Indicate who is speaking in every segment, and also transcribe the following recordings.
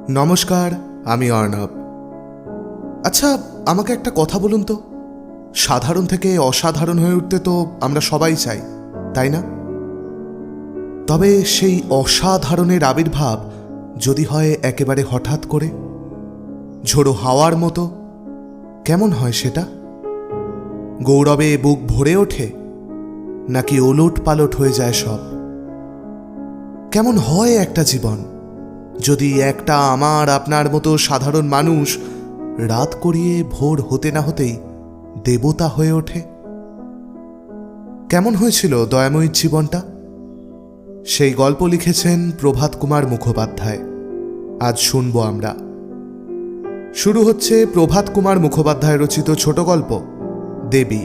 Speaker 1: নমস্কার, আমি অর্ণব। আচ্ছা, আমাকে একটা কথা বলুন তো, সাধারণ থেকে অসাধারণ হয়ে উঠতে তো আমরা সবাই চাই, তাই না? তবে সেই অসাধারণের আবির্ভাব যদি হয় একেবারে হঠাৎ করে, ঝোড়ো হাওয়ার মতো, কেমন হয় সেটা? গৌরবে বুক ভরে ওঠে, নাকি ওলট পালট হয়ে যায় সব? কেমন হয় একটা জীবন যদি একটা আমার আপনার মতো সাধারণ মানুষ রাত করিয়ে ভোর হতে না হতেই দেবতা হয়ে ওঠে? কেমন হয়েছিল দয়াময়ীর জীবনটা? সেই গল্প লিখেছেন প্রভাত কুমার মুখোপাধ্যায়। আজ শুনবো আমরা। শুরু হচ্ছে প্রভাত কুমার মুখোপাধ্যায় রচিত ছোট গল্প দেবী।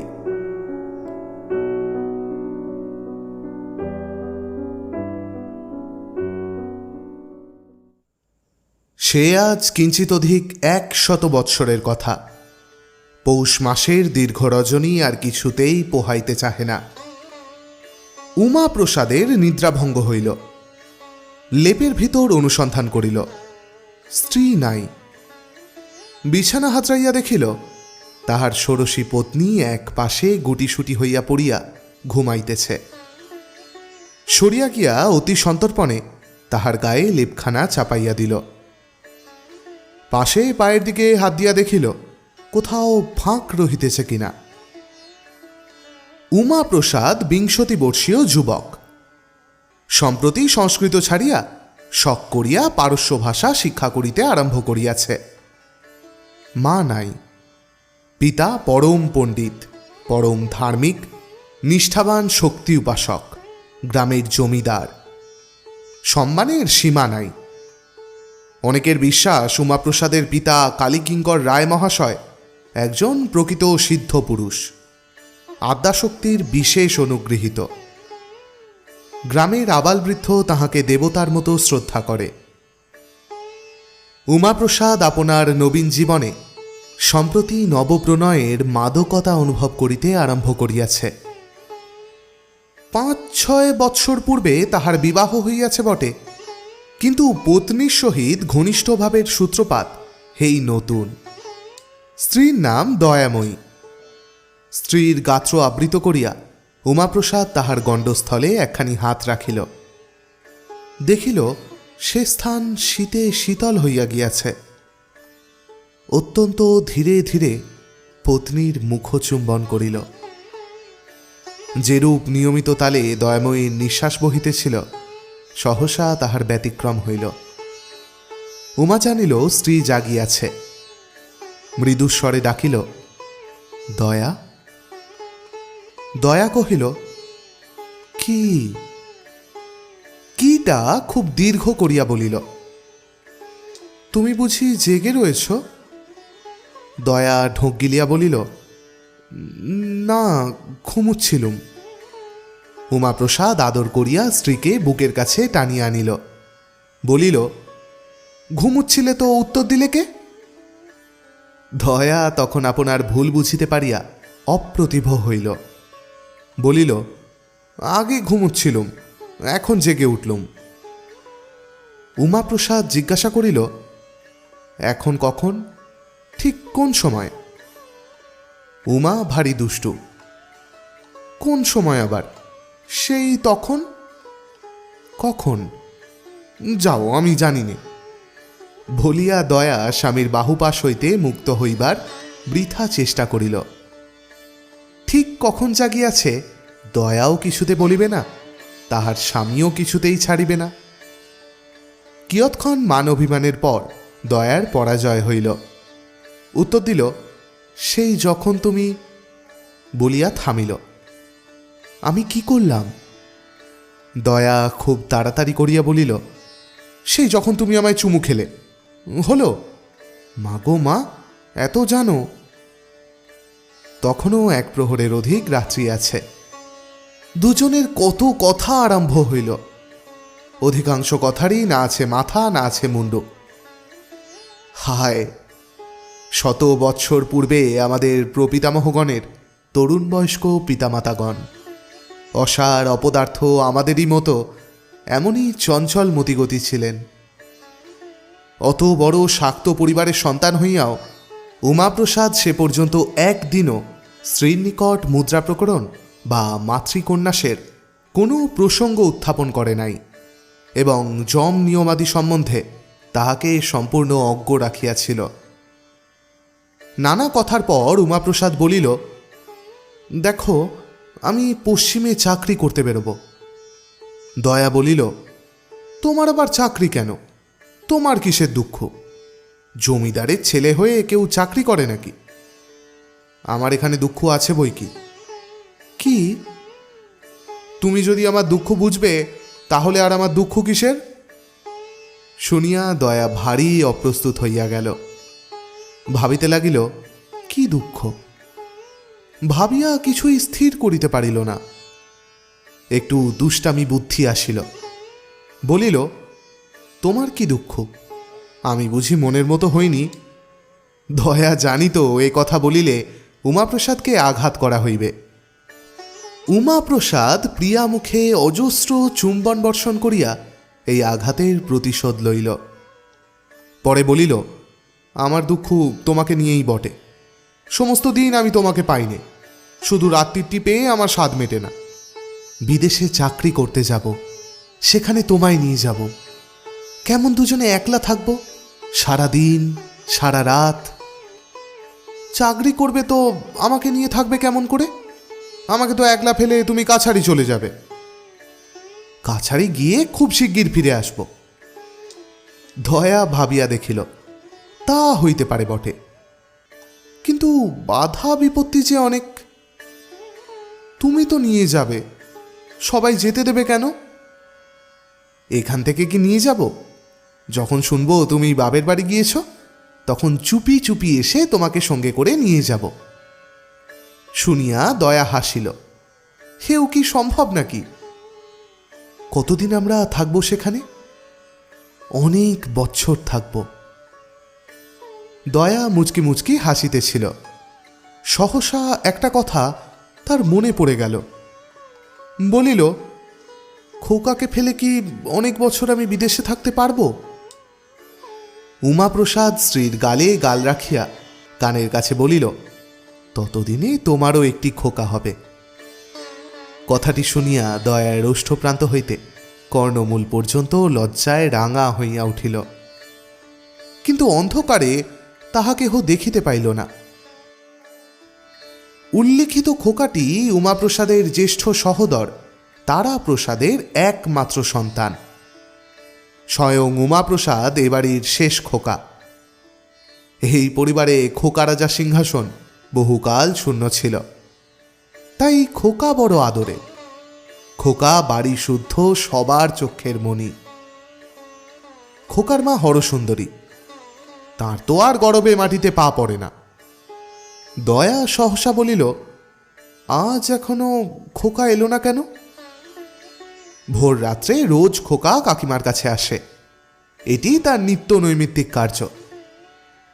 Speaker 1: সে আজ কিঞ্চিত অধিক 100 বৎসরের কথা। পৌষ মাসের দীর্ঘ রজনী আর কিছুতেই পোহাইতে চাহে না। উমা প্রসাদের নিদ্রাভঙ্গ হইল। লেপের ভিতর অনুসন্ধান করিল, স্ত্রী নাই। বিছানা হাতড়াইয়া দেখিল তাহার ষোড়শী পত্নী এক পাশে গুটিসুটি হইয়া পড়িয়া ঘুমাইতেছে। সরিয়া গিয়া অতি সন্তর্পণে তাহার গায়ে লেপখানা চাপাইয়া দিল। পাশে পায়ের দিকে হাত দিয়া দেখিল কোথাও ফাঁক রহিতেছে কিনা। উমা প্রসাদ 20 বর্ষীয় যুবক। সম্প্রতি সংস্কৃত ছাড়িয়া শখ করিয়া পারস্য ভাষা শিক্ষা করিতে আরম্ভ করিয়াছে। মা নাই। পিতা পরম পণ্ডিত, পরম ধার্মিক, নিষ্ঠাবান শক্তি উপাসক, গ্রামের জমিদার। সম্মানের সীমা নাই। অনেকের বিশ্বাস উমাপ্রসাদের পিতা কালীকিঙ্কর রায় মহাশয় একজন প্রকৃত সিদ্ধ পুরুষ, আদ্যাশক্তির বিশেষ অনুগৃহীত। গ্রামের আবালবৃদ্ধ তাহাকে দেবতার মতো শ্রদ্ধা করে। উমাপ্রসাদ আপনার নবীন জীবনে সম্প্রতি নবপ্রণয়ের মাদকতা অনুভব করিতে আরম্ভ করিয়াছে। 5-6 বৎসর পূর্বে তাহার বিবাহ হইয়াছে বটে, কিন্তু পত্নীর সহিত ঘনিষ্ঠ ভাবের সূত্রপাত হেই নতুন। স্ত্রীর নাম দয়াময়ী। স্ত্রীর গাত্র আবৃত করিয়া উমাপ্রসাদ তাহার গণ্ডস্থলে একখানি হাত রাখিল। দেখিল সে স্থান শীতে শীতল হইয়া গিয়াছে। অত্যন্ত ধীরে ধীরে পত্নীর মুখচুম্বন করিল। যেরূপ নিয়মিত তালে দয়াময়ীর নিঃশ্বাস বহিতেছিল, সহসা তাহার ব্যতিক্রম হইল। উমা জানিল স্ত্রী জাগিয়াছে। মৃদুস্বরে ডাকিল, দয়া। দয়া কহিল, কি? কিটা খুব দীর্ঘ করিয়া বলিল, তুমি বুঝি জেগে রয়েছ? দয়া ঢোক গিলিয়া বলিল, না, ঘুমুচ্ছিলুম। উমাপ্রসাদ আদর করিয়া স্ত্রীকে বুকের কাছে টানিয়া আনিল। বলিল, ঘুমুচ্ছিলে তো উত্তর দিলে কে? দয়া তখন আপনার ভুল বুঝিতে পারিয়া অপ্রতিভ হইল। বলিল, আগে ঘুমুচ্ছিলুম, এখন জেগে উঠলুম। উমাপ্রসাদ জিজ্ঞাসা করিল, এখন কখন? ঠিক কোন সময়? উমা ভারী দুষ্টু। কোন সময় আবার? সেই তখন। কখন? যাও, আমি জানি নে। বলিয়া দয়া স্বামীর বাহুপাশ হইতে মুক্ত হইবার বৃথা চেষ্টা করিল। ঠিক কখন জাগিয়াছে দয়াও কিছুতে বলিবে না, তাহার স্বামীও কিছুতেই ছাড়িবে না। কিয়ৎক্ষণ মান অভিমানের পর দয়ার পরাজয় হইল। উত্তর দিল, সেই যখন তুমি। বলিয়া থামিল। আমি কি করলাম? দয়া খুব তাড়াতাড়ি করিয়া বলিল, সেই যখন তুমি আমায় চুমু খেলে। হলো? মাগো মা, এত জানো? তখনও 1 প্রহরের অধিক রাত্রি আছে। দুজনের কত কথা আরম্ভ হইল। অধিকাংশ কথারই না আছে মাথা, না আছে মুন্ডু। হায়, 100 বৎসর পূর্বে আমাদের প্রপিতামহগণের তরুণ বয়স্ক পিতামাতাগণ অসার অপদার্থ আমাদেরই মতো এমনই চঞ্চল মতিগতি ছিলেন। অত বড় শাক্ত পরিবারের সন্তান হইয়াও উমাপ্রসাদ সে পর্যন্ত একদিনও স্ত্রীর নিকট মুদ্রা প্রকরণ বা মাতৃকন্যাসের কোনো প্রসঙ্গ উত্থাপন করে নাই এবং যম নিয়মাদি সম্বন্ধে তাহাকে সম্পূর্ণ অজ্ঞ রাখিয়াছিল। নানা কথার পর উমাপ্রসাদ বলিল, দেখো, আমি পশ্চিমে চাকরি করতে বেরোব। দয়া বলিল, তোমার আবার চাকরি কেন? তোমার কিসের দুঃখ? জমিদারের ছেলে হয়ে কেউ চাকরি করে নাকি? আমার এখানে দুঃখ আছে বই কি। কি? তুমি যদি আমার দুঃখ বুঝবে তাহলে আর আমার দুঃখ কিসের? শুনিয়া দয়া ভারী অপ্রস্তুত হইয়া গেল। ভাবিতে লাগিল, কি দুঃখ? ভাবিয়া কিছুই স্থির করিতে পারিল না। একটু দুষ্টামি বুদ্ধি আসিল। বলিল, তোমার কি দুঃখ? আমি বুঝি মনের মতো হইনি? দয়া জানিত এ কথা বলিলে উমাপ্রসাদকে আঘাত করা হইবে। উমাপ্রসাদ প্রিয়া মুখে অজস্র চুম্বন বর্ষণ করিয়া এই আঘাতের প্রতিশোধ লইল। পরে বলিল, আমার দুঃখ তোমাকে নিয়েই বটে। সমস্ত দিন আমি তোমাকে পাইনি, শুধু রাত্রিটি পেয়ে আমার স্বাদ মেটে না। বিদেশে চাকরি করতে যাব, সেখানে তোমায় নিয়ে যাব। কেমন দুজনে একলা থাকব সারা দিন সারা রাত? চাকরি করবে তো আমাকে নিয়ে থাকবে কেমন করে? আমাকে তো একলা ফেলে তুমি কাছারি চলে যাবে। কাছারি গিয়ে খুব শিগগির ফিরে আসব। দয়া ভাবিয়া দেখিল, তা হইতে পারে বটে, কিন্তু বাধা বিপত্তি যে অনেক। তুমি তো নিয়ে যাবে, সবাই যেতে দেবে কেন? এখান থেকে কি নিয়ে যাব? যখন শুনবো তুমি বাবের বাড়ি গিয়েছ, তখন চুপি চুপি এসে তোমাকে সঙ্গে করে নিয়ে যাব। শুনিয়া দয়া হাসিল। হেউ কি সম্ভব নাকি? কতদিন আমরা থাকবো সেখানে? অনেক বৎসর থাকব। দয়া মুচকি মুচকি হাসিতেছিল। সহসা একটা কথা তার মনে পড়ে গেল। বলিল, খোকাকে ফেলে কি অনেক বছর আমি বিদেশে থাকতে পারবো? উমাপ্রসাদ স্ত্রীর গালে গাল রাখিয়া কানের কাছে বলিল, ততদিনে তোমারও একটি খোকা হবে। কথাটি শুনিয়া দয়ার রোষ্ঠপ্রান্ত হইতে কর্ণমূল পর্যন্ত লজ্জায় রাঙা হইয়া উঠিল। কিন্তু অন্ধকারে তাহা কেহ দেখিতে পাইল না। উল্লিখিত খোকাটি উমাপ্রসাদের জ্যেষ্ঠ সহোদর তারাপ্রসাদের একমাত্র সন্তান। স্বয়ং উমাপ্রসাদ এবাড়ির শেষ খোকা। এই পরিবারে খোকা রাজা সিংহাসন বহুকাল শূন্য ছিল, তাই খোকা বড় আদরে। খোকা বাড়ি শুদ্ধ সবার চক্ষের মণি। খোকার মা হরসুন্দরী, তার তো আর গরবে মাটিতে পা পড়ে না। দয়া সহসা বলিল, আজ এখনো খোকা এলো না কেন? ভোর রাত্রে রোজ খোকা কাকিমার কাছে আসে, এটি তার নিত্য নৈমিত্তিক কার্য।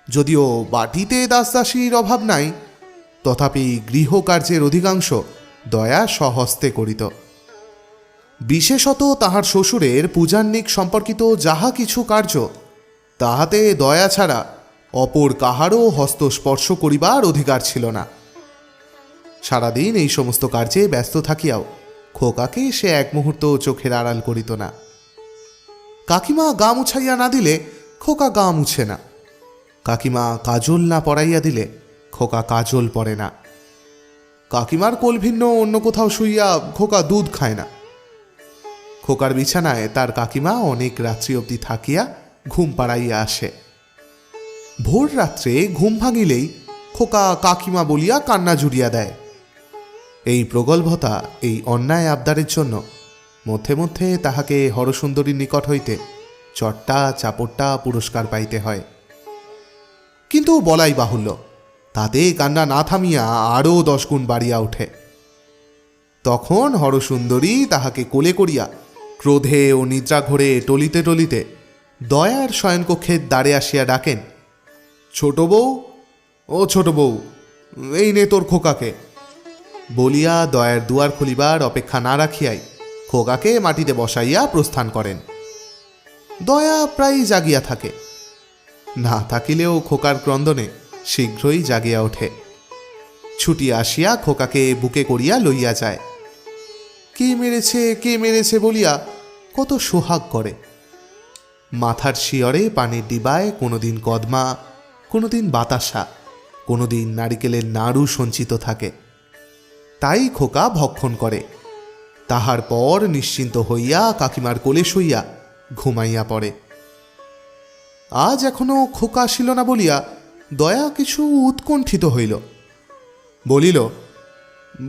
Speaker 1: যদিও বাটিতে দাসদাসীর অভাব নাই, তথাপি গৃহকার্যের অধিকাংশ দয়া স্বহস্তে করিত। বিশেষত তাহার শ্বশুরের পূজান্নিক সম্পর্কিত যাহা কিছু কার্য, তাহাতে দয়া ছাড়া অপর কাহারও হস্তস্পর্শ করিবার অধিকার ছিল না। সারাদিন এই সমস্ত কার্যে ব্যস্ত থাকিয়াও খোকাকে সে এক মুহূর্ত চোখের আড়াল করিত না। কাকিমা গা মুছাইয়া না দিলে খোকা গা মুছে না। কাকিমা কাজল না পরাইয়া দিলে খোকা কাজল পরে না। কাকিমার কোল ভিন্ন অন্য কোথাও শুইয়া খোকা দুধ খায় না। খোকার বিছানায় তার কাকিমা অনেক রাত্রি অবধি থাকিয়া ঘুম পাড়াইয়া আসে। ভোর রাত্রে ঘুম ভাঙিলেই খোকা কাকিমা বলিয়া কান্না জুড়িয়া দেয়। এই প্রগল্ভতা, এই অন্যায় আবদারের জন্য মধ্যে মধ্যে তাহাকে হরসুন্দরীর নিকট হইতে চট্টা চাপট্টা পুরস্কার পাইতে হয়। কিন্তু বলাই বাহুল্য, তাতে কান্না না থামিয়া আরও 10 গুণ বাড়িয়া ওঠে। তখন হরসুন্দরী তাহাকে কোলে করিয়া ক্রোধে ও নিদ্রাঘোরে টলিতে টলিতে দয়ার শয়নকক্ষের দ্বারে আসিয়া ডাকেন, ছোট বউ, ও ছোট বউ, এই নে তোর খোকাকে। বলিয়া দয়ার দুয়ার খুলিবার অপেক্ষা না রাখিয়াই খোকাকে মাটিতে বসাইয়া প্রস্থান করেন। দয়া প্রায় জাগিয়া থাকে, না থাকিলেও খোকার ক্রন্দনে শীঘ্রই জাগিয়া ওঠে। ছুটি আসিয়া খোকাকে বুকে করিয়া লইয়া যায়। কে মেরেছে বলিয়া কত সোহাগ করে। মাথার শিয়রে পানির ডিবায় কোনোদিন কদমা, কোনোদিন বাতাসা, কোনোদিন নারিকেলের নাড়ু সঞ্চিত থাকে। তাই খোকা ভক্ষণ করে। তাহার পর নিশ্চিন্ত হইয়া কাকিমার কোলে শুইয়া ঘুমাইয়া পড়ে। আজ এখনো খোকা আসিল না বলিয়া দয়া কিছু উৎকণ্ঠিত হইল। বলিল,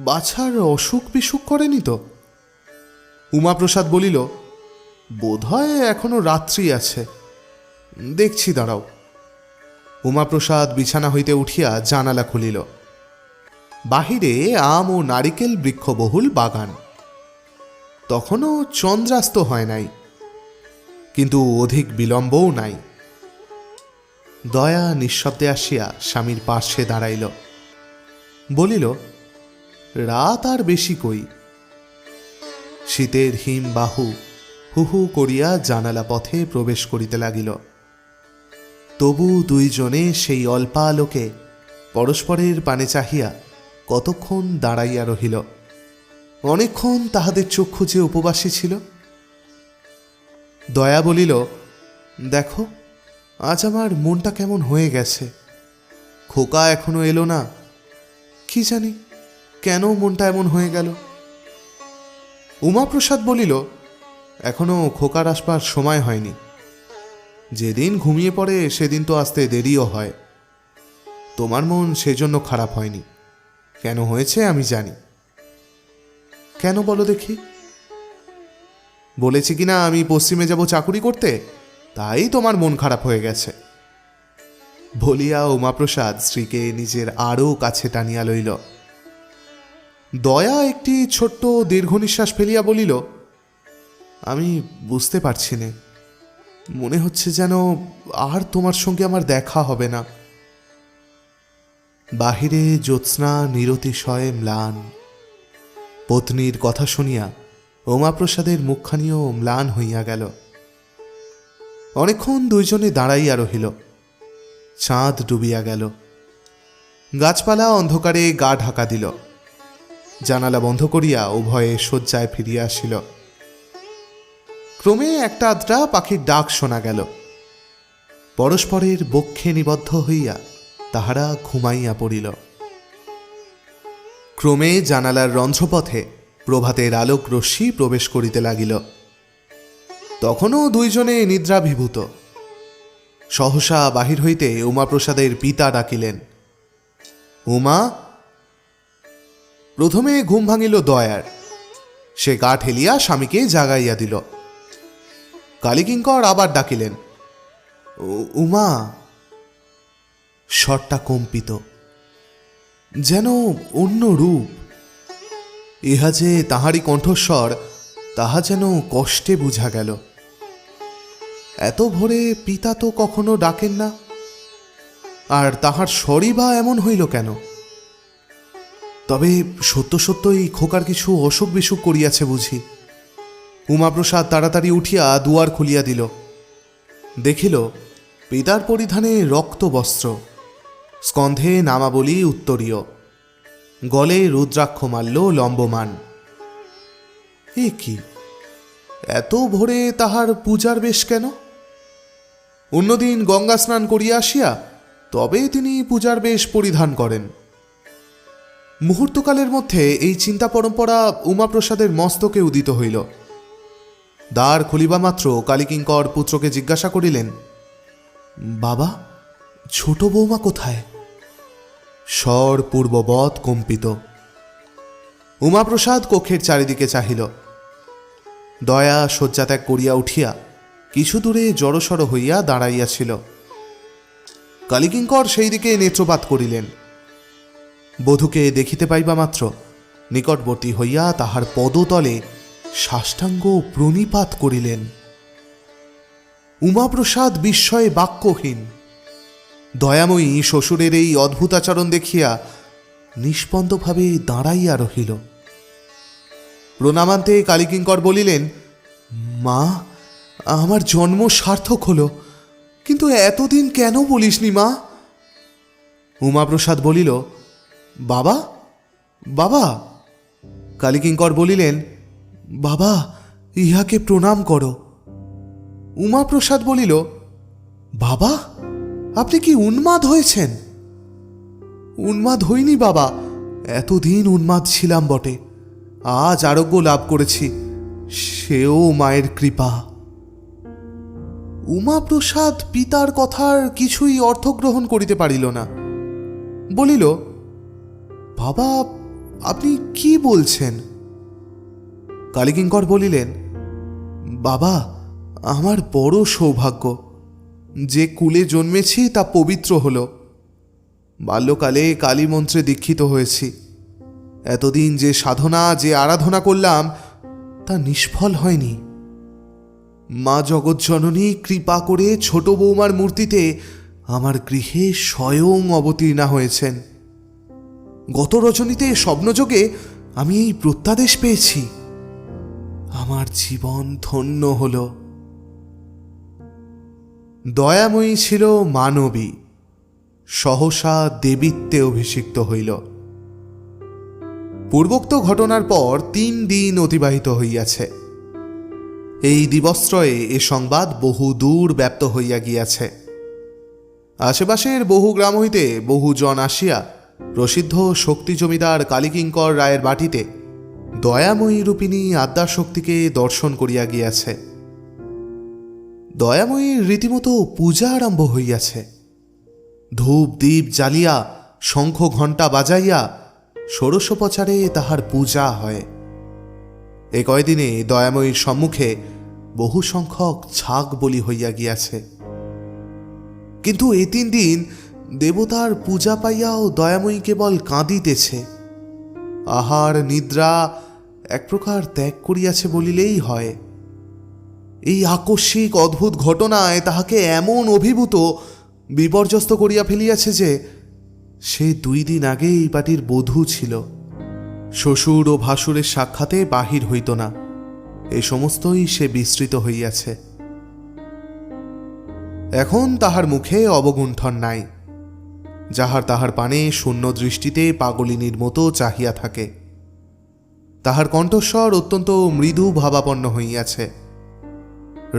Speaker 1: বাছার অসুখ বিসুখ করেনি তো? উমাপ্রসাদ বলিল, বোধহয় এখনো রাত্রি আছে, দেখছি দাঁড়াও। উমাপ্রসাদ বিছানা হইতে উঠিয়া জানালা খুলিল। বাহিরে আম ও নারিকেল বৃক্ষবহুল বাগান। তখনও চন্দ্রাস্ত হয় নাই, কিন্তু অধিক বিলম্বও নাই। দয়া নিঃশব্দে আসিয়া স্বামীর পার্শ্বে দাঁড়াইল। বলিল, রাত আর বেশি কই। শীতের হিম বাহু হু হু করিয়া জানালা পথে প্রবেশ করিতে লাগিল। তবু দুইজনে সেই অল্পালোকে পরস্পরের পানে চাহিয়া কতক্ষণ দাঁড়াইয়া রহিল। অনেকক্ষণ তাহাদের চক্ষু যে উপবাসী ছিল। দয়া বলিল, দেখো আজ আমার মনটা কেমন হয়ে গেছে। খোকা এখনো এলো না, কি জানি কেন মনটা এমন হয়ে গেল। উমাপ্রসাদ বলিল, এখনো খোকার আসবার সময় হয়নি। যেদিন ঘুমিয়ে পড়ে সেদিন তো আসতে দেরিও হয়। তোমার মন সেজন্য খারাপ হয়নি। কেন হয়েছে আমি জানি। কেন বলো দেখি? বলেছি কিনা আমি পশ্চিমে যাব চাকুরি করতে, তাই তোমার মন খারাপ হয়ে গেছে। বলিয়া উমাপ্রসাদ স্ত্রীকে নিজের আরও কাছে টানিয়া লইল। দয়া একটি ছোট্ট দীর্ঘ নিঃশ্বাস ফেলিয়া বলিল, আমি বুঝতে পারছি না, মনে হচ্ছে যেন আর তোমার সঙ্গে আমার দেখা হবে না। বাহিরে জ্যোৎস্না নিরতিশয় ম্লান। পত্নীর কথা শুনিয়া উমাপ্রসাদের মুখখানিও ম্লান হইয়া গেল। অনেকক্ষণ দুইজনে দাঁড়াইয়া রহিল। চাঁদ ডুবিয়া গেল। গাছপালা অন্ধকারে গা ঢাকা দিল। জানালা বন্ধ করিয়া উভয়ে শয্যায় ফিরিয়া আসিল। ক্রমে একটা আধটা পাখির ডাক শোনা গেল। পরস্পরের বক্ষে নিবদ্ধ হইয়া তাহারা ঘুমাইয়া পড়িল। ক্রমে জানালার রন্ধ্রপথে প্রভাতের আলোক রশ্মি প্রবেশ করিতে লাগিল। তখনও দুইজনে নিদ্রাভিভূত। সহসা বাহির হইতে উমাপ্রসাদের পিতা ডাকিলেন, উমা। প্রথমে ঘুম ভাঙিল দয়ার। সে গা ঠেলিয়া স্বামীকে জাগাইয়া দিল। কালীকিঙ্কর আবার ডাকিলেন, উমা। স্বরটা কম্পিত, যেন অন্য রূপ। ইহা যে তাহারই কণ্ঠস্বর তাহা যেন কষ্টে বুঝা গেল। এত ভোরে পিতা তো কখনো ডাকেন না, আর তাহার স্বরই বা এমন হইল কেন? তবে সত্য সত্যই খোকার কিছু অসুখ বিসুখ করিয়াছে বুঝি। উমাপ্রসাদ তাড়াতাড়ি উঠিয়া দুয়ার খুলিয়া দিল। দেখিল পিতার পরিধানে রক্ত বস্ত্র, স্কন্ধে নামাবলী উত্তরীয়, গলে রুদ্রাক্ষমাল্য লম্বমান। এ কি, এত ভোরে তাহার পূজার বেশ কেন? অন্যদিন গঙ্গা স্নান করিয়া আসিয়া তবে তিনি পূজার বেশ পরিধান করেন। মুহূর্তকালের মধ্যে এই চিন্তা পরম্পরা উমাপ্রসাদের মস্তকে উদিত হইল। দ্বার খুলিবা মাত্র কালীকিঙ্কর পুত্রকে জিজ্ঞাসা করিলেন, বাবা, ছোট বৌমা কোথায়? স্বর পূর্ববৎ কম্পিত। উমাপ্রসাদ কক্ষের চারিদিকে চাহিল। দয়া শয্যাত্যাগ করিয়া উঠিয়া কিছু দূরে জড়সড় হইয়া দাঁড়াইয়াছিল। কালীকিঙ্কর সেই দিকে নেত্রপাত করিলেন। বধূকে দেখিতে পাইবা মাত্র নিকটবর্তী হইয়া তাহার পদতলে সাষ্টাঙ্গ প্রণিপাত করিলেন। উমাপ্রসাদ বিস্ময়ে বাক্যহীন। দয়াময়ী শ্বশুরের এই অদ্ভুতাচরণ দেখিয়া নিষ্পন্দভাবে দাঁড়াইয়া রহিল। প্রণামান্তে কালীকিঙ্কর বলিলেন, মা, আমার জন্ম সার্থক হল, কিন্তু এতদিন কেন বলিসনি মা? উমাপ্রসাদ বলিল, বাবা বাবা। কালীকিঙ্কর বলিলেন, বাবা, ইহাকে প্রণাম করো। উমাপ্রসাদ বলিল, বাবা, আপনি কি উন্মাদ হয়েছেন? উন্মাদ হইনি বাবা, এতদিন উন্মাদ ছিলাম বটে, আজ আরোগ্য লাভ করেছি, সেও মায়ের কৃপা। উমাপ্রসাদ পিতার কথার কিছুই অর্থ গ্রহণ করিতে পারিল না। বলিল, বাবা, আপনি কি বলছেন? কালীকিঙ্কর বলিলেন, বাবা, আমার বড় সৌভাগ্য, যে কুলে জন্মেছি তা পবিত্র হল। বাল্যকালে কালী মন্ত্রে দীক্ষিত হয়েছি। এতদিন যে সাধনা, যে আরাধনা করলাম, তা নিষ্ফল হয়নি। মা জগৎজননী কৃপা করে ছোট বৌমার মূর্তিতে আমার গৃহে স্বয়ং অবতীর্ণা হয়েছেন। গত রজনীতে স্বপ্নযোগে আমি এই প্রত্যাদেশ পেয়েছি। আমার জীবন ধন্য হল। দয়াময়ী ছিল মানবী, সহসা দেবীত্বে অভিষিক্ত হইল। পূর্বোক্ত ঘটনার পর 3 দিন অতিবাহিত হইয়াছে। এই দিবস্ত্রয়ে এ সংবাদ বহু দূর ব্যাপ্ত হইয়া গিয়াছে। আশেপাশের বহু গ্রাম হইতে বহু জন আসিয়া প্রসিদ্ধ শক্তি জমিদার কালীকিঙ্কর রায়ের বাটিতে দয়াময়ী রূপিণী আদ্যাশক্তিকে দর্শন করিয়া গিয়াছে। দয়াময়ীর রীতিমতো পূজা আরম্ভ হইয়াছে। ধূপ দীপ জ্বালিয়া, শঙ্খ ঘণ্টা বাজাইয়া ষোড়শোপচারে তাহার পূজা হয়। এ কয়দিনে দয়াময়ীর সম্মুখে বহু সংখ্যক ছাগ বলি হইয়া গিয়াছে। কিন্তু এই 3 দিন দেবতার পূজা পাইয়াও দয়াময়ী কেবল কাঁদিতেছে। আহার নিদ্রা এক প্রকার ত্যাগ করিয়াছে বলিলেই হয়। এই আকস্মিক অদ্ভুত ঘটনায় তাহাকে এমন অভিভূত, বিপর্যস্ত করিয়া ফেলিয়াছে যে সে 2 দিন আগে এই বাটির বধূ ছিল। শ্বশুর ও ভাসুরের সাক্ষাতে বাহির হইত না। এ সমস্তই সে বিস্মৃত হইয়াছে। এখন তাহার মুখে অবগুণ্ঠন নাই। যাহার তাহার পানে শূন্য দৃষ্টিতে পাগলিনীর মতো চাহিয়া থাকে। তাহার কণ্ঠস্বর অত্যন্ত মৃদু ভাবাপন্ন হইয়াছে।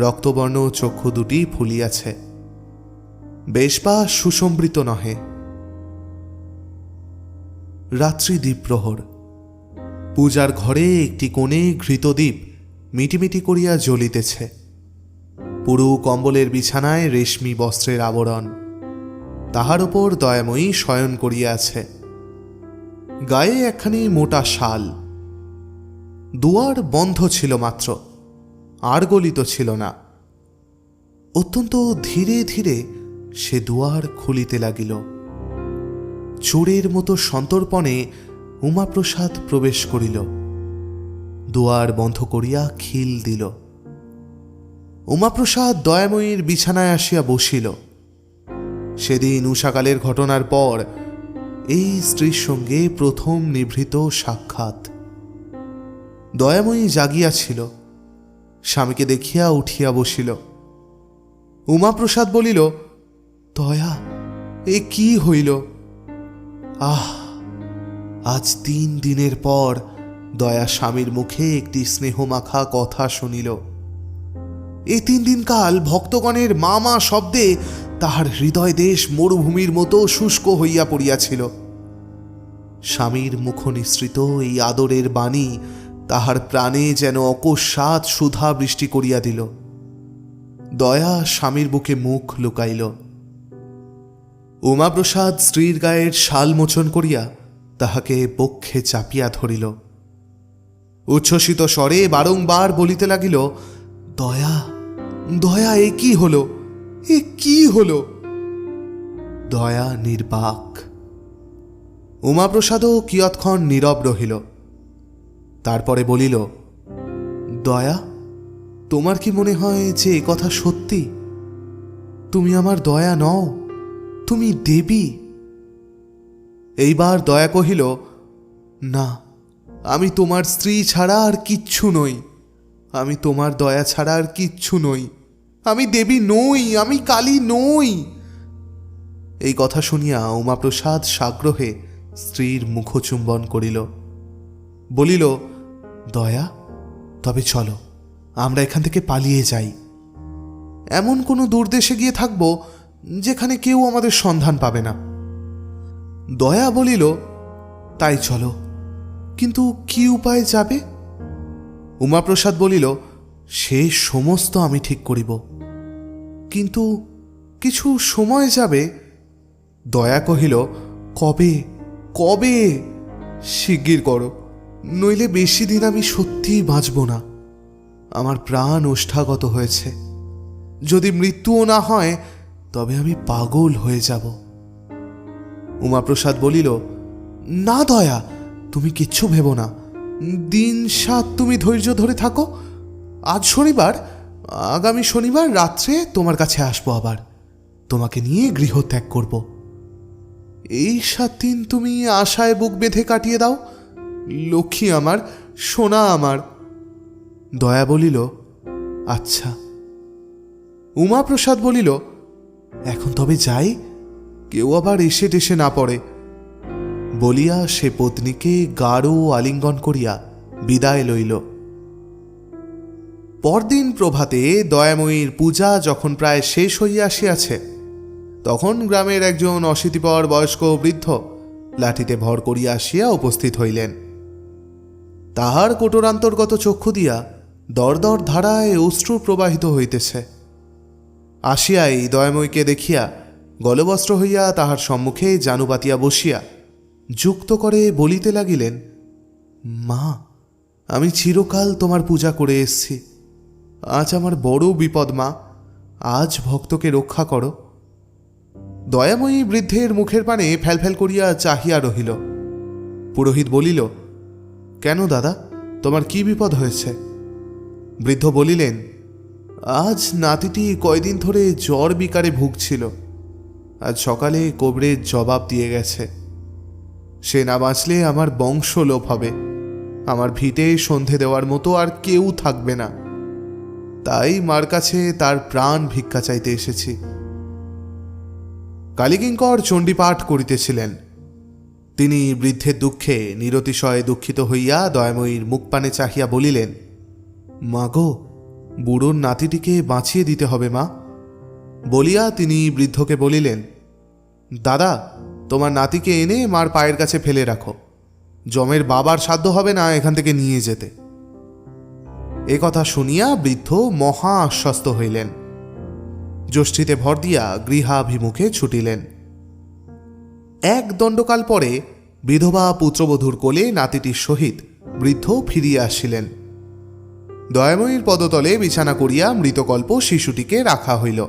Speaker 1: রক্তবর্ণ চক্ষু দুটি ফুলিয়াছে। বেশ বা সুসম্বৃত নহে। রাত্রি দ্বীপ্রহর। পূজার ঘরে একটি কোণে ঘৃতদ্বীপ মিটিমিটি করিয়া জ্বলিতেছে। পুরু কম্বলের বিছানায় রেশমি বস্ত্রের আবরণ। তাহার উপর দয়াময়ী শয়ন করিয়া আছে। গায়ে একখানি মোটা শাল। দুয়ার বন্ধ ছিল মাত্র, আর গলিত ছিল না। অত্যন্ত ধীরে ধীরে সে দুয়ার খুলিতে লাগিল। চোরের মতো সন্তর্পণে উমাপ্রসাদ প্রবেশ করিল। দুয়ার বন্ধ করিয়া খিল দিল। উমাপ্রসাদ দয়াময়ীর বিছানায় আসিয়া বসিল। সেদিন উষাকালের ঘটনার পর এই স্ত্রীর সঙ্গে প্রথম নিভৃত সাক্ষাৎ। দয়াময়ী জাগিয়াছিল। স্বামীকে দেখিয়া উঠিয়া বসিল। উমাপ্রসাদ বলিল, দয়া, এ কি হইল? আজ 3 দিনের পর দয়া স্বামীর মুখে একটি স্নেহমাখা কথা শুনিল। এই 3 দিন কাল ভক্তগণের মা মা শব্দে তাহার হৃদয় দেশ মরুভূমির মতো শুষ্ক হইয়া পড়িয়াছিল। স্বামীর মুখ নিঃসৃত এই আদরের বাণী তাহার প্রাণে যেন অকস্মাৎ সুধা বৃষ্টি করিয়া দিল। দয়া স্বামীর বুকে মুখ লুকাইল। উমাপ্রসাদ স্ত্রীর গায়ের শাল মোচন করিয়া তাহাকে বক্ষে চাপিয়া ধরিল। উচ্ছ্বসিত স্বরে বারংবার বলিতে লাগিল, দয়া, দয়া, এ কি হল, এ কি হল? দয়া নির্বাক। উমাপ্রসাদও কিয়ৎক্ষণ নীরব রহিল। তারপরে বলিল, দয়া, তোমার কি মনে হয় যে এ কথা সত্যি? তুমি আমার দয়া নও, তুমি দেবী। এইবার দয়া কহিল, না, আমি তোমার স্ত্রী ছাড়া আর কিচ্ছু নই। আমি তোমার দয়া ছাড়া আর কিচ্ছু নই। আমি দেবী নই, আমি কালী নই। এই কথা শুনিয়া উমাপ্রসাদ সাগ্রহে স্ত্রীর মুখচুম্বন করিল, বলিল, দয়া, তবে চলো আমরা এখান থেকে পালিয়ে যাই। এমন কোনো দূরদেশে গিয়ে থাকব যেখানে কেউ আমাদের সন্ধান পাবে না। দয়া বলিল, তাই চলো, কিন্তু কি উপায় যাবে? উমাপ্রসাদ বলিল, সে সমস্ত আমি ঠিক করিব, কিন্তু কিছু সময় যাবে। দয়া কহিল, কবে কবে? শিগগির করো, নইলে বেশি দিন আমি সত্যিই বাঁচব না। আমার প্রাণ ওষ্ঠাগত হয়েছে, যদি মৃত্যুও না হয় তবে আমি পাগল হয়ে যাব। উমাপ্রসাদ বলিল, না দয়া, তুমি কিচ্ছু ভেবো না, দিন 7 তুমি ধৈর্য ধরে থাকো। আজ শনিবার, আগামী শনিবার রাত্রে তোমার কাছে আসবো, আবার তোমাকে নিয়ে গৃহত্যাগ করব। এই 7 দিন তুমি আশায় বুক বেঁধে কাটিয়ে দাও, লক্ষ্মী আমার, সোনা আমার। দয়া বলিল, আচ্ছা। উমাপ্রসাদ বলিল, এখন তবে যাই, কেউ আবার এসে টেসে না পড়ে। বলিয়া সে পত্নীকে গাঢ় আলিঙ্গন করিয়া বিদায় লইল। পরদিন প্রভাতে দয়াময়ীর পূজা যখন প্রায় শেষ হইয়া আসিয়াছে, তখন গ্রামের একজন অশীতিপর বয়স্ক বৃদ্ধ লাঠিতে ভর করিয়া আসিয়া উপস্থিত হইলেন। তাহার কোটরান্তর্গত চক্ষু দিয়া দরদর ধারায় অশ্রু প্রবাহিত হইতেছে। আসিয়াই দয়াময়ীকে দেখিয়া গলবস্ত্র হইয়া তাহার সম্মুখে জানু পাতিয়া বসিয়া যুক্ত করে বলিতে লাগিলেন, মা, আমি চিরকাল তোমার পূজা করে এসছি, আজ আমার বড় বিপদ মা, আজ ভক্তকে রক্ষা করো। দয়াময়ী বৃদ্ধের মুখের পানে ফ্যালফ্যাল করিয়া চাহিয়া রহিল। পুরোহিত বলিল, কেন দাদা, তোমার কি বিপদ হয়েছে? বৃদ্ধ বলিলেন, আজ নাতিটি কয়দিন ধরে জ্বর বিকারে ভুগছিল, আজ সকালে কোবরের জবাব দিয়ে গেছে। সে না বাঁচলে আমার বংশ লোপ হবে, আমার ভিটে সন্ধে দেওয়ার মতো আর কেউ থাকবে না, তাই মার কাছে তার প্রাণ ভিক্ষা চাইতে এসেছি। কালীকিঙ্কর চণ্ডীপাঠ করিতেছিলেন। তিনি বৃদ্ধের দুঃখে নিরতিশয় দুঃখিত হইয়া দয়াময়ীর মুখপানে চাহিয়া বলিলেন, মা গো, বুড়োর নাতিটিকে বাঁচিয়ে দিতে হবে মা। বলিয়া তিনি বৃদ্ধকে বলিলেন, দাদা, তোমার নাতিকে এনে মার পায়ের কাছে ফেলে রাখো, যমের বাবার সাধ্য হবে না এখান থেকে নিয়ে যেতে। এ কথা শুনিয়া বৃদ্ধ মহা আশ্বস্ত হইলেন। যষ্টিতে ভর দিয়া গৃহাভিমুখে ছুটিলেন। 1 দণ্ডকাল পরে বিধবা পুত্রবধূর কোলে নাতিটির সহিত বৃদ্ধ ফিরিয়া আসিলেন। দয়াময়ীর পদতলে বিছানা করিয়া মৃতকল্প শিশুটিকে রাখা হইল।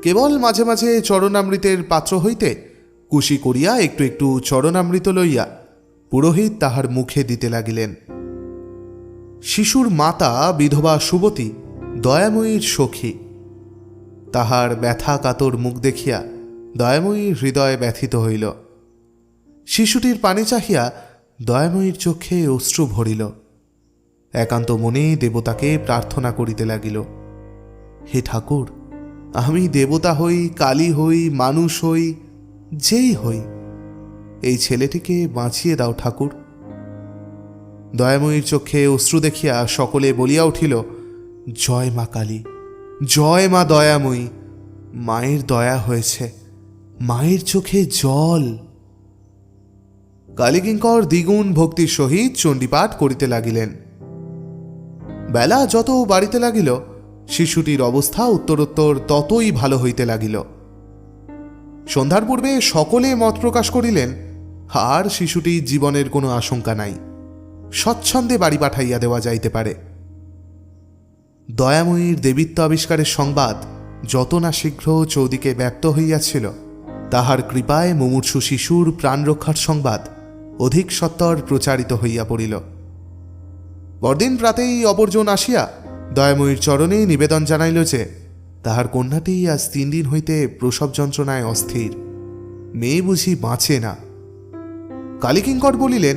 Speaker 1: কেবল মাঝে মাঝে চরণামৃতের পাত্র হইতে কুশি করিয়া একটু একটু চরণামৃত লইয়া পুরোহিত তাহার মুখে দিতে লাগিলেন। শিশুর মাতা বিধবা সুবতী দয়াময়ীর সখী। তাহার ব্যথা কাতর মুখ দেখিয়া দয়াময়ীর হৃদয় ব্যথিত হইল। শিশুটির পানে চাহিয়া দয়াময়ীর চোখে অশ্রু ভরিল। একান্ত মনে দেবতাকে প্রার্থনা করিতে লাগিল, হে ঠাকুর, আমি দেবতা হই, কালী হই, মানুষ হই, যেই হই, এই ছেলেটিকে বাঁচিয়ে দাও ঠাকুর। দয়াময়ীর চোখে অশ্রু দেখিয়া সকলে বলিয়া উঠিল, জয় মা কালী, জয় মা দয়াময়ী, মায়ের দয়া হয়েছে, মায়ের চোখে জল। কালীকিঙ্কর দ্বিগুণ ভক্তির সহিত চণ্ডীপাঠ করিতে লাগিলেন। বেলা যত বাড়িতে লাগিল, শিশুটির অবস্থা উত্তরোত্তর ততই ভালো হইতে লাগিল। সন্ধ্যার পূর্বে সকলে মত প্রকাশ করিলেন, আর শিশুটির জীবনের কোনো আশঙ্কা নাই, স্বচ্ছন্দে বাড়ি পাঠাইয়া দেওয়া যাইতে পারে। দয়াময়ীর দেবীত্ব আবিষ্কারের সংবাদ যত না শীঘ্র চৌদিকে ব্যপ্ত হইয়াছিল, তাহার কৃপায় মুমূর্ষু শিশুর প্রাণরক্ষার সংবাদ অধিক সত্বর প্রচারিত হইয়া পড়িল। পরদিন প্রাতেই অপরজন আসিয়া দয়াময়ীর চরণে নিবেদন জানাইল যে তাহার কন্যাটি আজ 3 দিন হইতে প্রসব যন্ত্রণায় অস্থির, মেয়ে বুঝি বাঁচে না। কালীকিঙ্কর বলিলেন,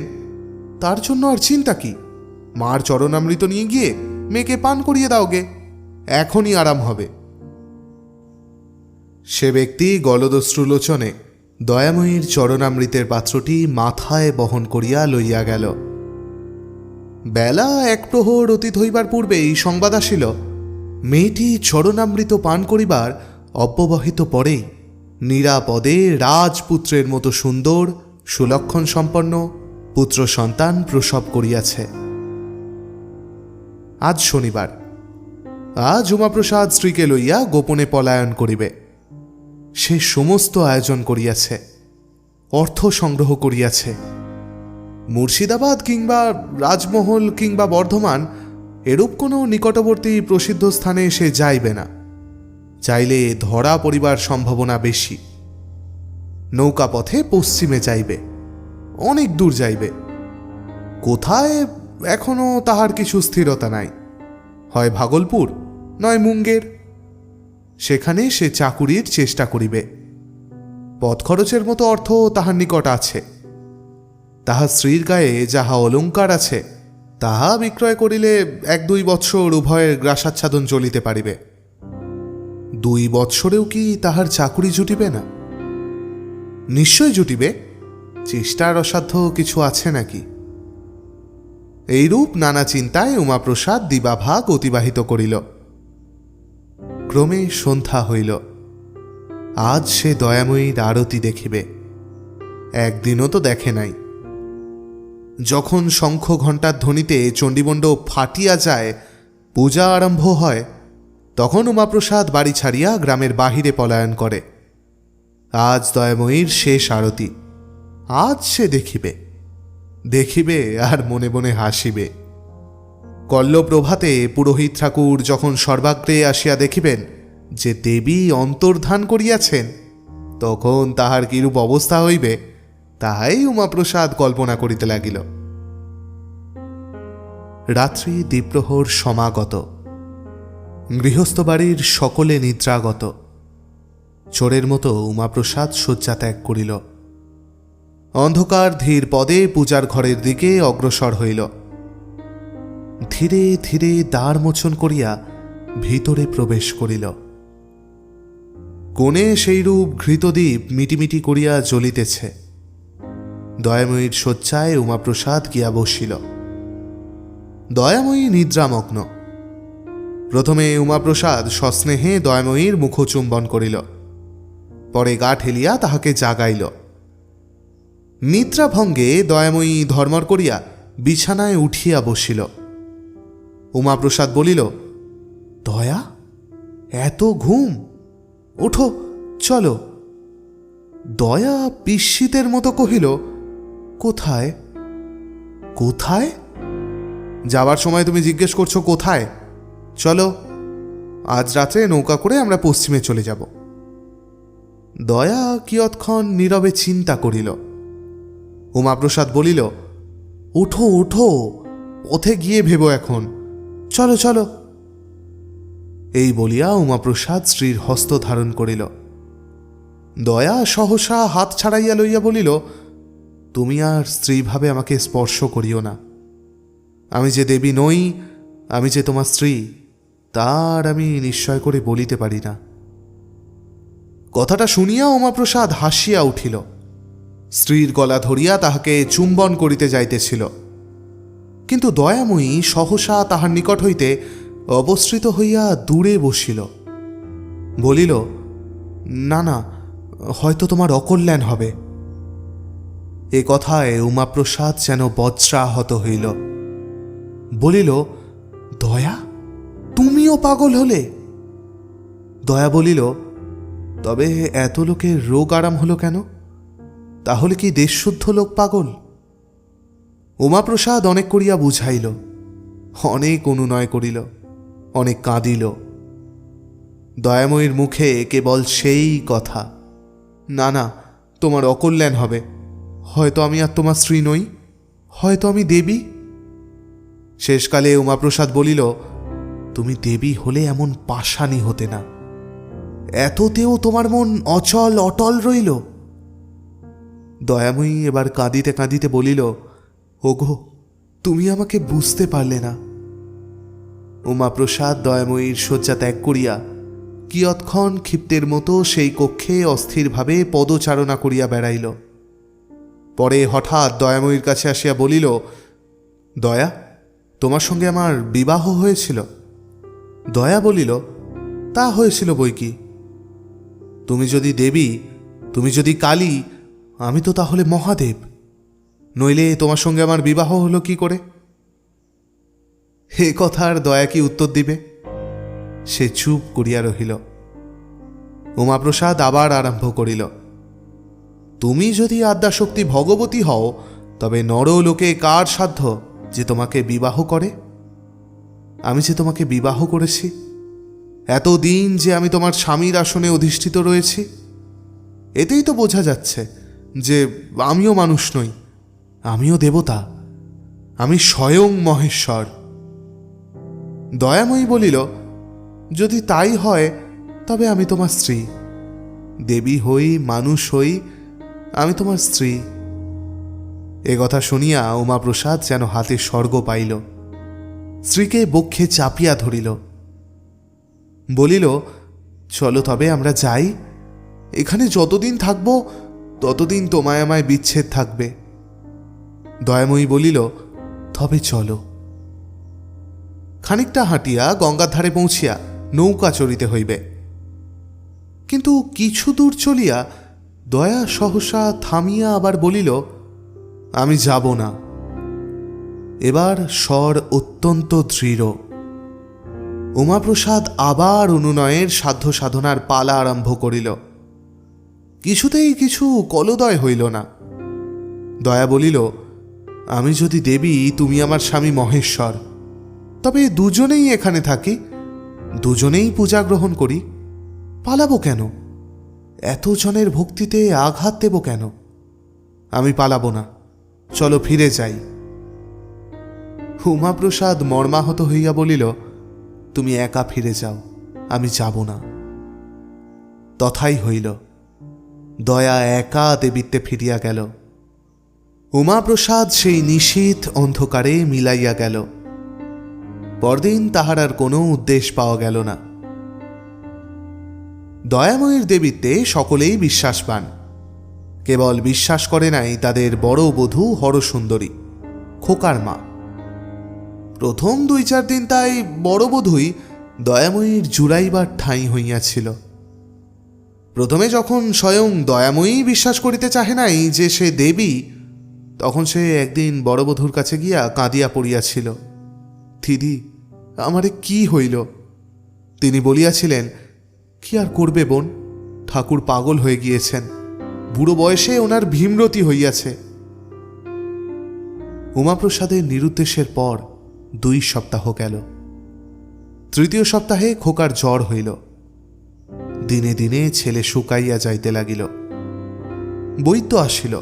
Speaker 1: তার জন্য আর চিন্তা কি, মার চরণামৃত নিয়ে গিয়ে মেয়েকে পান করিয়ে দাও গে, এখনই আরাম হবে। সে ব্যক্তি গলদশ্রুলোচনে দয়াময়ীর চরণামৃতের পাত্রটি মাথায় বহন করিয়া লইয়া গেল। বেলা 1 প্রহর অতীত হইবার পূর্বেই সংবাদ আসিল, মেয়েটি চরণামৃত পান করিবার অব্যবহিত পরেই নিরাপদে রাজপুত্রের মতো সুন্দর সুলক্ষণ সম্পন্ন পুত্র সন্তান প্রসব করিয়াছে। আজ শনিবার। আজ উমাপ্রসাদ স্ত্রীকে লইয়া গোপনে পলায়ন করিবে। সে সমস্ত আয়োজন করিয়াছে, অর্থ সংগ্রহ করিয়াছে। মুর্শিদাবাদ কিংবা রাজমহল কিংবা বর্ধমান এরূপ কোনো নিকটবর্তী প্রসিদ্ধ স্থানে সে যাইবে না। চাইলে ধরা পড়িবার সম্ভাবনা বেশি। নৌকা পথে পশ্চিমে যাইবে, অনেক দূর যাইবে। কোথায় এখনো তাহার কিছু স্থিরতা নাই। হয় ভাগলপুর, নয় মুঙ্গের। সেখানে সে চাকুরির চেষ্টা করিবে। পথ খরচের মতো অর্থ তাহার নিকট আছে। তাহার স্ত্রীর গায়ে যাহা অলঙ্কার আছে তাহা বিক্রয় করিলে 1-2 বৎসর উভয়ের গ্রাসাচ্ছাদন চলিতে পারিবে। 2 বৎসরেও কি তাহার চাকুরি জুটিবে না? নিশ্চয় জুটিবে। চেষ্টার অসাধ্য কিছু আছে নাকি? এইরূপ নানা চিন্তায় উমাপ্রসাদ দিবাভাগ অতিবাহিত করিল। ক্রমে সন্ধ্যা হইল। আজ সে দয়াময়ীর আরতি দেখিবে। একদিনও তো দেখে নাই। যখন শঙ্খ ঘণ্টার ধ্বনিতে চণ্ডীমণ্ড ফাটিয়া যায়, পূজা আরম্ভ হয়, তখন উমাপ্রসাদ বাড়ি ছাড়িয়া গ্রামের বাহিরে পলায়ন করে। আজ দয়াময়ীর শেষ আরতি। আজ সে দেখিবে, দেখিবে আর মনে মনে হাসিবে। কল্লপ্রভাতে পুরোহিত ঠাকুর যখন সর্বাগ্রে আসিয়া দেখিবেন যে দেবী অন্তর্ধান করিয়াছেন, তখন তাহার কিরূপ অবস্থা হইবে তাহাই উমাপ্রসাদ কল্পনা করিতে লাগিল। রাত্রি দ্বিপ্রহর সমাগত। গৃহস্থ বাড়ির সকলে নিদ্রাগত। চোরের মতো উমাপ্রসাদ শয্যা ত্যাগ করিল। অন্ধকার ধীর পদে পূজার ঘরের দিকে অগ্রসর হইল। ধীরে ধীরে দ্বার মোচন করিয়া ভিতরে প্রবেশ করিল। কোণে সেইরূপ ঘৃতদ্বীপ মিটিমিটি করিয়া জ্বলিতেছে। দয়াময়ীর শয্যায় উমাপ্রসাদ গিয়া বসিল। দয়াময়ী নিদ্রামগ্ন। প্রথমে উমাপ্রসাদ সস্নেহে দয়াময়ীর মুখচুম্বন করিল, পরে গা ঠেলিয়া তাহাকে জাগাইল। নিদ্রাভঙ্গে দয়াময়ী ধর্মর করিয়া বিছানায় উঠিয়া বসিল। উমাপ্রসাদ বলিল, দয়া, এত ঘুম? ওঠো, চলো। দয়া বিস্মিতের মতো কহিল, কোথায়? কোথায়? যাবার সময় তুমি জিজ্ঞেস করছো কোথায়? চলো, আজ রাত্রে নৌকা করে আমরা পশ্চিমে চলে যাব। দয়া কিয়ৎক্ষণ নীরবে চিন্তা করিল। উমাপ্রসাদ বলিল, ওঠো ওঠো, পথে গিয়ে ভেবো এখন। চলো চলো। এই বলিয়া উমাপ্রসাদ স্ত্রীর হস্ত ধারণ করিল। দয়া সহসা হাত ছাড়াইয়া লইয়া বলিল, তুমি আর স্ত্রীভাবে আমাকে স্পর্শ করিও না। আমি যে দেবী নই, আমি যে তোমার স্ত্রী, তার আমি নিশ্চয় করে বলিতে পারি না। কথাটা শুনিয়া উমাপ্রসাদ হাসিয়া উঠিল। স্ত্রীর গলা ধরিয়া তাহাকে চুম্বন করিতে যাইতেছিল, কিন্তু দয়াময়ী সহসা তাহার নিকট হইতে অবস্থিত হইয়া দূরে বসিল। বলিল, না না, হয়তো তোমার অকল্যাণ হবে। এ কথায় উমাপ্রসাদ যেন বজ্রাহত হইল। বলিল, দয়া, তুমিও পাগল হলে? দয়া বলিল, তবে এত লোকের রোগ আরাম হলো কেন? তাহলে কি দেশশুদ্ধ লোক পাগল? উমাপ্রসাদ অনেক করিয়া বুঝাইল, অনেক অনুনয় করিল, অনেক কাঁদিল। দয়াময়ীর মুখে কেবল সেই কথা, না না, তোমার অকল্যাণ হবে। হয়তো আমি আর তোমার স্ত্রী নই, হয়তো আমি দেবী। শেষকালে উমাপ্রসাদ বলিল, তুমি দেবী হলে এমন পাষাণী হতে না। এততেও তোমার মন অচল অটল রইল। দয়াময়ী এবার কাঁদিতে কাঁদিতে বলিল, ওগো, তুমি আমাকে বুঝতে পারলে না। উমাপ্রসাদ দয়াময়ীর শয্যা ত্যাগ করিয়া কিয়ৎক্ষণ ক্ষিপ্তের মতো সেই কক্ষে অস্থিরভাবে পদচারণা করিয়া বেড়াইল। পরে হঠাৎ দয়াময়ীর কাছে আসিয়া বলিল, দয়া, তোমার সঙ্গে আমার বিবাহ হয়েছিল? দয়া বলিল, তা হয়েছিল বই কি। তুমি যদি দেবী, তুমি যদি কালী, আমি তো তাহলে মহাদেব, নইলে তোমার সঙ্গে আমার বিবাহ হলো কি করে? এ কথার দয়া কি উত্তর দিবে? সে চুপ করিয়া রহিল। উমাপ্রসাদ আবার আরম্ভ করিল, তুমি যদি আদ্যাশক্তি ভগবতী হও, তবে নরলোকে কার সাধ্য যে তোমাকে বিবাহ করে? আমি যে তোমাকে বিবাহ করেছি, এতদিন যে আমি তোমার স্বামীর আসনে অধিষ্ঠিত রয়েছি, এতেই তো বোঝা যাচ্ছে যে আমিও মানুষ নই, আমিও দেবতা, আমি স্বয়ং মহেশ্বর। দয়াময়ী বলিল, যদি তাই হয় তবে আমি তোমার স্ত্রী, দেবী হই মানুষ হই, আমি তোমার স্ত্রী। এ কথা শুনিয়া উমাপ্রসাদ যেন হাতে স্বর্গ পাইল। স্ত্রীকে বক্ষে চাপিয়া ধরিল, বলিল, চলো তবে আমরা যাই। এখানে যতদিন থাকব ততদিন তোমায় আমায় বিচ্ছেদ থাকবে। দয়াময়ী বলিল, তবে চলো। খানিকটা হাঁটিয়া গঙ্গার ধারে পৌঁছিয়া নৌকা চড়িতে হইবে। কিন্তু কিছু দূর চলিয়া দয়া সহসা থামিয়া আবার বলিল, আমি যাব না। এবার স্বর অত্যন্ত দৃঢ়। উমাপ্রসাদ আবার অনুনয়ের সাধ্য সাধনার পালা আরম্ভ করিল। কিছুতেই কিছু কলদয় হইল না। দয়া বলিল, আমি যদি দেবী, তুমি আমার স্বামী মহেশ্বর, তবে দুজনেই এখানে থাকি, দুজনেই পূজা গ্রহণ করি। পালাবো কেন? এত জনের ভক্তিতে আঘাত দেব কেন? আমি পালাবো না, চলো ফিরে যাই। উমাপ্রসাদ মর্মাহত হইয়া বলিল, তুমি একা ফিরে যাও, আমি যাব না। তথাই হইল। দয়া একা দেবীত্বে ফিরিয়া গেল। উমাপ্রসাদ সেই নিশীথ অন্ধকারে মিলাইয়া গেল। পরদিন তাহার আর কোনো উদ্দেশ্য পাওয়া গেল না। দয়াময়ীর দেবীত্বে সকলেই বিশ্বাস পান। কেবল বিশ্বাস করে নাই তাদের বড় বধূ হরসুন্দরী, খোকার মা। প্রথম 2-4 দিন তাই বড় বধূই দয়াময়ীর জুড়াইবার ঠাঁই হইয়াছিল। প্রথমে যখন স্বয়ং দয়াময়ী বিশ্বাস করিতে চাহে নাই যে সে দেবী, তখন সে একদিন বড় বধূর কাছে গিয়া কাঁদিয়া পড়িয়াছিল, দিদি, আমারে কি হইল? তিনি বলিয়াছিলেন, কি আর করবে বোন, ঠাকুর পাগল হয়ে গিয়েছেন, বুড়ো বয়সে ওনার ভীমরতি হইয়াছে। উমাপ্রসাদের নিরুদ্দেশের পর 2 সপ্তাহ গেল। 3য় সপ্তাহে খোকার জ্বর হইল। দিনে দিনে ছেলে শুকাইয়া যাইতে লাগিল। বৈদ্য আসিল,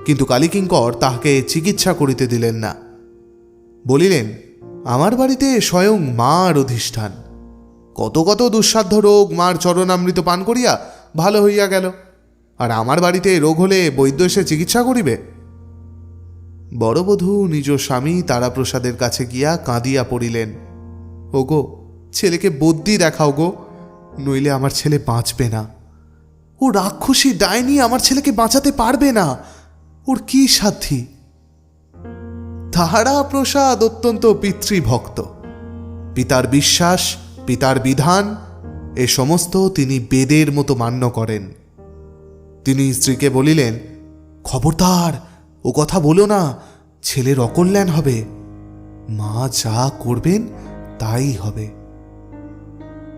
Speaker 1: কিন্তু কালীকিঙ্কর তাহাকে চিকিৎসা করিতে দিলেন না। বলিলেন, আমার বাড়িতে স্বয়ং মার অধিষ্ঠান, কত কত দুঃসাধ্য রোগ মার চরণামৃত পান করিয়া ভালো হইয়া গেল, আর আমার বাড়িতে রোগ হলে বৈদ্য এসে চিকিৎসা করিবে? বড়বধূ নিজ স্বামী তারাপ্রসাদের কাছে গিয়া কাঁদিয়া পড়িলেন, ওগো, ছেলেকে বদ্যি দেখাও গো, নইলে আমার ছেলে বাঁচবে না। ও রাক্ষসী ডাইনি আমার ছেলেকে বাঁচাতে পারবে না, ওর কি সাধ্যি? তারাপ্রসাদ অত্যন্ত পিতৃভক্ত। পিতার বিশ্বাস, পিতার বিধান, এ সমস্ত তিনি বেদের মতো মান্য করেন। তিনি স্ত্রীকে বলিলেন, খবরদার ও কথা বলো না, ছেলের অকল্যাণ হবে, মা যা করবেন তাই হবে।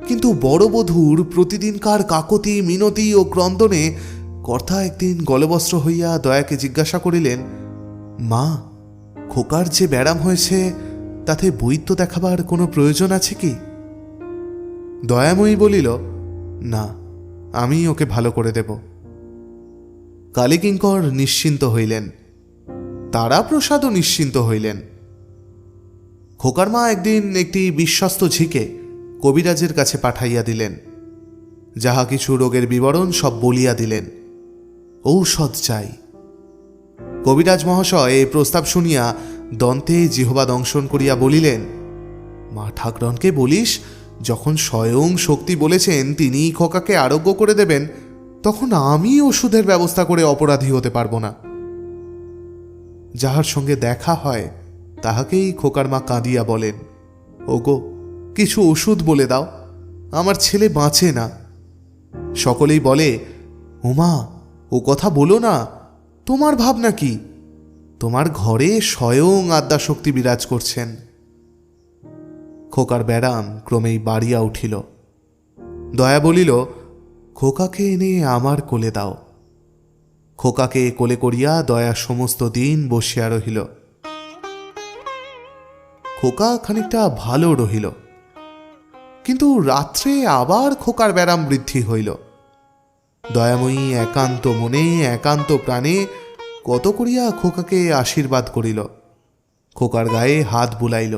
Speaker 1: কিন্তু বড় বধূর প্রতিদিনকার কাকতি মিনতি ও ক্রন্দনে কর্তা একদিন গলবস্ত্র হইয়া দয়াকে জিজ্ঞাসা করিলেন, মা, খোকার যে ব্যারাম হয়েছে তাতে বৈদ্য দেখাবার কোনো প্রয়োজন আছে কি? দয়াময়ী বলিল, না, আমি ওকে ভালো করে দেব। কালীকিঙ্কর নিশ্চিন্ত হইলেন, তারাপ্রসাদও নিশ্চিন্ত হইলেন। খোকার মা একদিন একটি বিশ্বস্ত ঝিকে কবিরাজের কাছে পাঠাইয়া দিলেন। যাহা কিছু রোগের বিবরণ সব বলিয়া দিলেন। ঔষধ চাই। কবিরাজ মহাশয় এই প্রস্তাব শুনিয়া দন্তে জিহ্বা দংশন করিয়া বলিলেন, মা ঠাকরনকে বলিস, যখন স্বয়ং শক্তি বলেছেন তিনিই খোকাকে আরোগ্য করে দেবেন, তখন আমি ওষুধের ব্যবস্থা করে অপরাধী হতে পারবো না। যাহার সঙ্গে দেখা হয় তাহাকেই খোকার মা কাঁদিয়া বলেন, ওগো, কিছু ওষুধ বলে দাও, আমার ছেলে বাঁচে না। সকলেই বলে, ওমা, ও কথা বলো না, তোমার ভাবনা কি? তোমার ঘরে স্বয়ং আদ্যাশক্তি বিরাজ করছেন। খোকার ব্যারাম ক্রমেই বাড়িয়া উঠিল। দয়া বলিল, খোকাকে এনে আমার কোলে দাও। খোকাকে কোলে করিয়া দয়া সমস্ত দিন বসিয়া রহিল। খোকা খানিকটা ভালো রহিল, কিন্তু রাত্রে আবার খোকার ব্যারাম বৃদ্ধি হইল। দয়াময়ী একান্ত মনে একান্ত প্রাণে কত করিয়া খোকাকে আশীর্বাদ করিল, খোকার গায়ে হাত বুলাইল,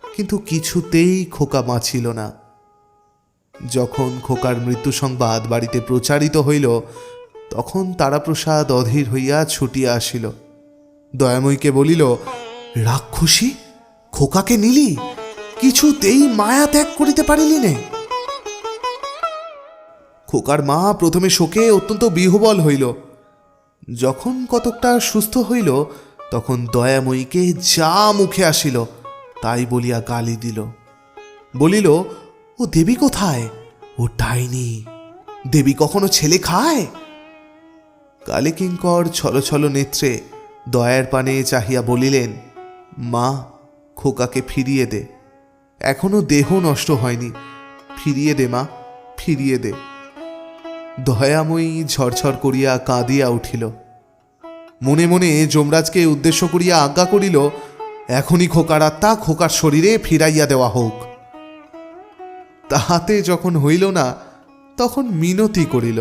Speaker 1: কিন্তু কিছুতেই খোকা বাঁচিল না। যখন খোকার মৃত্যু সংবাদ বাড়িতে প্রচারিত হইল, তখন তারাপ্রসাদ অধীর হইয়া ছুটিয়া আসিল। দয়াময়ীকে বলিল, রাক্ষসী, খোকাকে নিলি, কিছুতেই মায়া ত্যাগ করিতে পারিলি নে। খোকার মা প্রথমে শোকে অত্যন্ত বিহ্বল হইল। যখন কতকটা সুস্থ হইল, তখন দয়াময়ীকে যা মুখে আসিল তাই বলিয়া গালি দিল। বলিল, ও দেবী কোথায়? ও ডাইনি। দেবী কখনো ছেলে খায়? কালীকিঙ্কর ছলছল নেত্রে দয়ার পানে চাহিয়া বলিলেন, মা, খোকাকে ফিরিয়ে দে, এখনো দেহ নষ্ট হয়নি, ফিরিয়ে দে মা, ফিরিয়ে দে। দয়াময়ী ঝরঝর করিয়া কাঁদিয়া উঠিল। মনে মনে যমরাজকে উদ্দেশ্য করিয়া আজ্ঞা করিল, এখনই খোকার আত্মা খোকার শরীরে ফিরাইয়া দেওয়া হোক। তাহাতে যখন হইল না, তখন মিনতি করিল।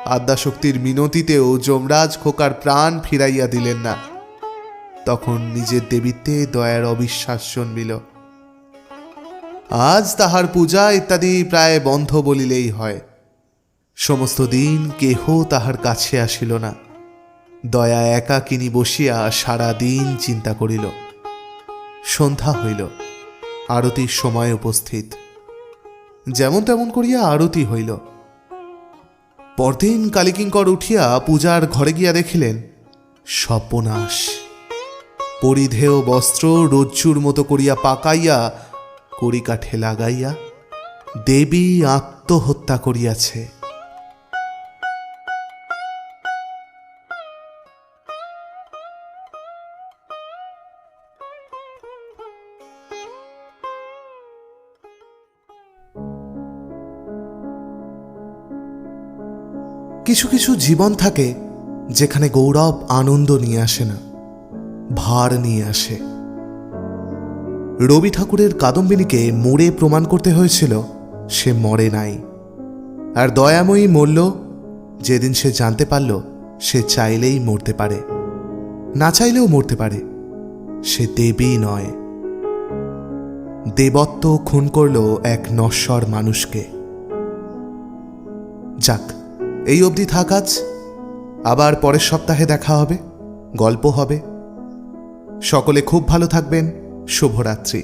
Speaker 1: আদ্যাশক্তির মিনতিতেও যমরাজ খোকার প্রাণ ফিরাইয়া দিলেন না। তখন নিজের দেবীত্বে দয়ার অবিশ্বাস জন্মিল। আজ তাহার পূজা ইত্যাদি প্রায় বন্ধ বলিলেই হয়। সমস্ত দিন কেহ তাহার কাছে আসিল না। দয়া একাকিনী বসিয়া সারা দিন চিন্তা করিল। সন্ধ্যা হইল, আরতির সময় উপস্থিত। যেমন তেমন করিয়া আরতি হইল। পরদিন কালীকিঙ্কর উঠিয়া পূজার ঘরে গিয়া দেখিলেন, সর্বনাশ। পরিধেয় বস্ত্র রজ্জুর মতো করিয়া পাকাইয়া কড়িকাঠে লাগাইয়া দেবী আত্মহত্যা করিয়াছে। কিছু কিছু জীবন থাকে যেখানে গৌরব আনন্দ নিয়ে আসে না, ভার নিয়ে আসে। রবি ঠাকুরের কাদম্বিনীকে মরে প্রমাণ করতে হয়েছিল সে মরে নাই। আর দয়াময়ী মরল যেদিন সে জানতে পারল সে চাইলেই মরতে পারে, না চাইলেও মরতে পারে। সে দেবী নয়, দেবত্ব খুন করল এক নশ্বর মানুষকে। যাক, এই অবধি থাক আজ। আবার পরের সপ্তাহে দেখা হবে, গল্প হবে। সকলে খুব ভালো থাকবেন। শুভরাত্রি।